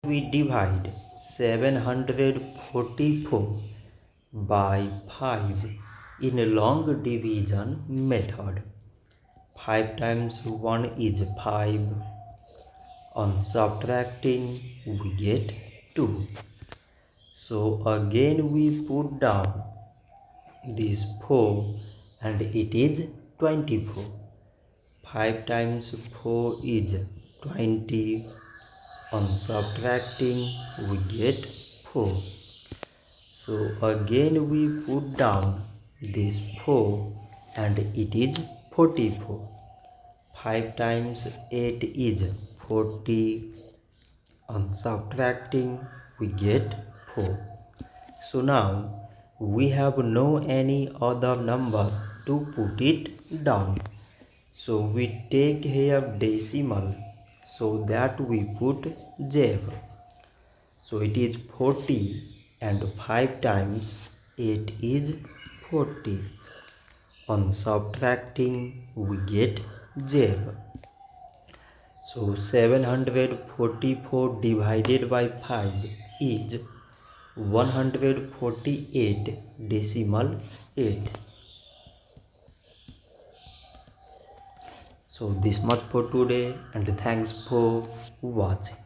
we divide 744 by 5 in a long division method. 5 times 1 is 5. On subtracting, we get 2. So again we put down this 4 and it is 24. 5 times 4 is 20. On subtracting, we get 4. So again we put down this 4 and it is 44. 5 times 8 is 40. On subtracting, we get 4. So now we have no any other number to put it down. So we take here decimal, so that we put 0. So it is 40 and 5 times 8 is 40. On subtracting, we get 0. So 744 divided by 5 is 148.8. So this much for today and thanks for watching.